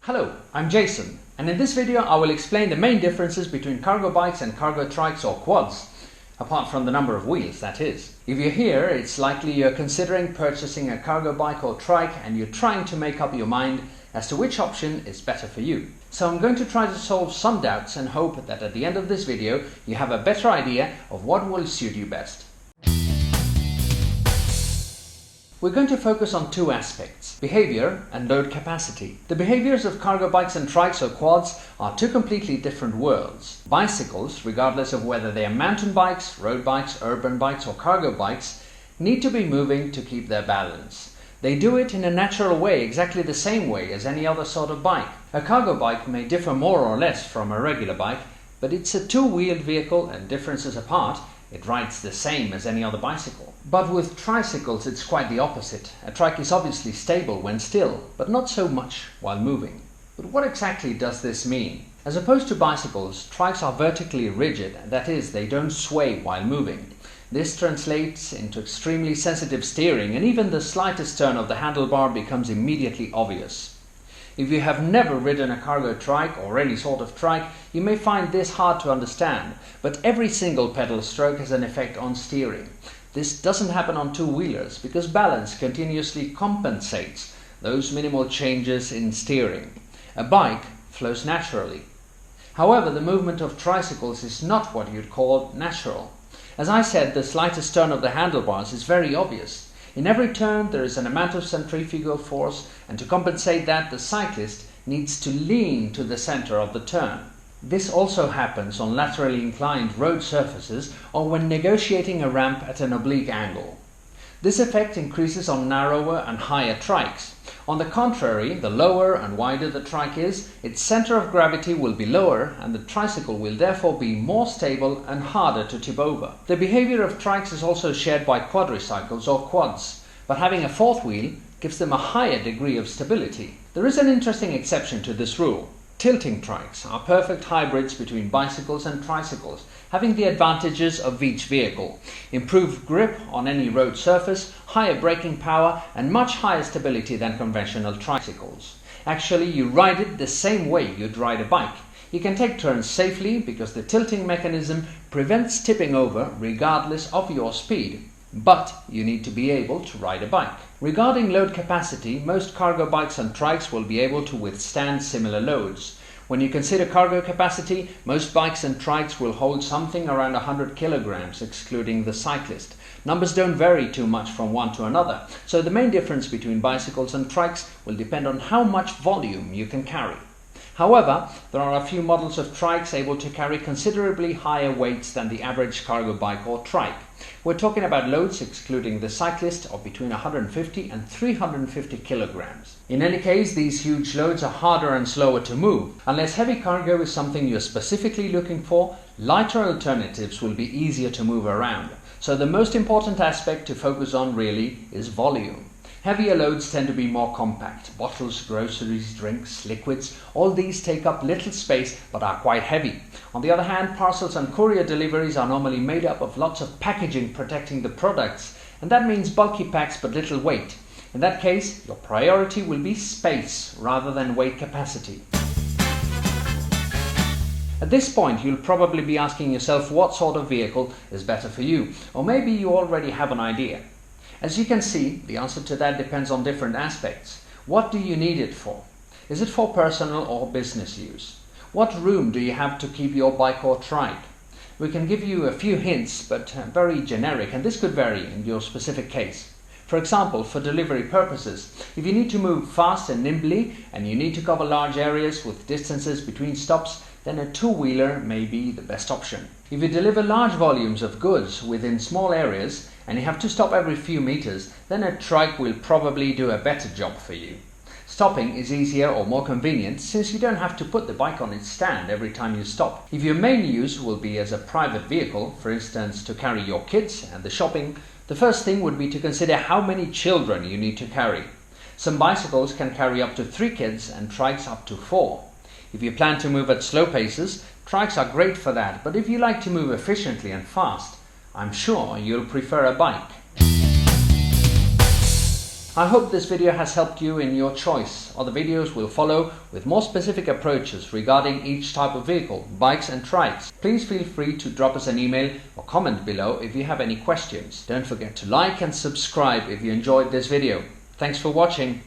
Hello, I'm Jason, and in this video I will explain the main differences between cargo bikes and cargo trikes or quads, apart from the number of wheels, that is. If you're here, it's likely you're considering purchasing a cargo bike or trike and you're trying to make up your mind as to which option is better for you. So I'm going to try to solve some doubts and hope that at the end of this video you have a better idea of what will suit you best. We're going to focus on two aspects, behavior and load capacity. The behaviors of cargo bikes and trikes or quads are two completely different worlds. Bicycles, regardless of whether they are mountain bikes, road bikes, urban bikes or cargo bikes, need to be moving to keep their balance. They do it in a natural way, exactly the same way as any other sort of bike. A cargo bike may differ more or less from a regular bike, but it's a two-wheeled vehicle and differences apart, it rides the same as any other bicycle. But with tricycles it's quite the opposite. A trike is obviously stable when still, but not so much while moving. But what exactly does this mean? As opposed to bicycles, trikes are vertically rigid, that is, they don't sway while moving. This translates into extremely sensitive steering, and even the slightest turn of the handlebar becomes immediately obvious. If you have never ridden a cargo trike or any sort of trike, you may find this hard to understand, but every single pedal stroke has an effect on steering. This doesn't happen on two-wheelers because balance continuously compensates those minimal changes in steering. A bike flows naturally. However, the movement of tricycles is not what you'd call natural. As I said, the slightest turn of the handlebars is very obvious. In every turn there is an amount of centrifugal force, and to compensate that the cyclist needs to lean to the center of the turn. This also happens on laterally inclined road surfaces or when negotiating a ramp at an oblique angle. This effect increases on narrower and higher trikes. On the contrary, the lower and wider the trike is, its center of gravity will be lower and the tricycle will therefore be more stable and harder to tip over. The behavior of trikes is also shared by quadricycles or quads, but having a fourth wheel gives them a higher degree of stability. There is an interesting exception to this rule. Tilting trikes are perfect hybrids between bicycles and tricycles, having the advantages of each vehicle: improved grip on any road surface, higher braking power and much higher stability than conventional tricycles. Actually, you ride it the same way you'd ride a bike. You can take turns safely because the tilting mechanism prevents tipping over regardless of your speed. But you need to be able to ride a bike. Regarding load capacity, most cargo bikes and trikes will be able to withstand similar loads. When you consider cargo capacity, most bikes and trikes will hold something around 100 kilograms, excluding the cyclist. Numbers don't vary too much from one to another, so the main difference between bicycles and trikes will depend on how much volume you can carry. However, there are a few models of trikes able to carry considerably higher weights than the average cargo bike or trike. We're talking about loads, excluding the cyclist, of between 150 and 350 kilograms. In any case, these huge loads are harder and slower to move. Unless heavy cargo is something you're specifically looking for, lighter alternatives will be easier to move around. So the most important aspect to focus on really is volume. Heavier loads tend to be more compact. Bottles, groceries, drinks, liquids, all these take up little space but are quite heavy. On the other hand, parcels and courier deliveries are normally made up of lots of packaging protecting the products, and that means bulky packs but little weight. In that case, your priority will be space rather than weight capacity. At this point, you'll probably be asking yourself what sort of vehicle is better for you, or maybe you already have an idea. As you can see, the answer to that depends on different aspects. What do you need it for? Is it for personal or business use? What room do you have to keep your bike or trike? We can give you a few hints, but very generic, and this could vary in your specific case. For example, for delivery purposes, if you need to move fast and nimbly and you need to cover large areas with distances between stops, then a two-wheeler may be the best option. If you deliver large volumes of goods within small areas and you have to stop every few meters, then a trike will probably do a better job for you. Stopping is easier or more convenient since you don't have to put the bike on its stand every time you stop. If your main use will be as a private vehicle, for instance to carry your kids and the shopping, the first thing would be to consider how many children you need to carry. Some bicycles can carry up to 3 kids and trikes up to 4. If you plan to move at slow paces, trikes are great for that, but if you like to move efficiently and fast, I'm sure you'll prefer a bike. I hope this video has helped you in your choice. Other videos will follow with more specific approaches regarding each type of vehicle, bikes and trikes. Please feel free to drop us an email or comment below if you have any questions. Don't forget to like and subscribe if you enjoyed this video. Thanks for watching.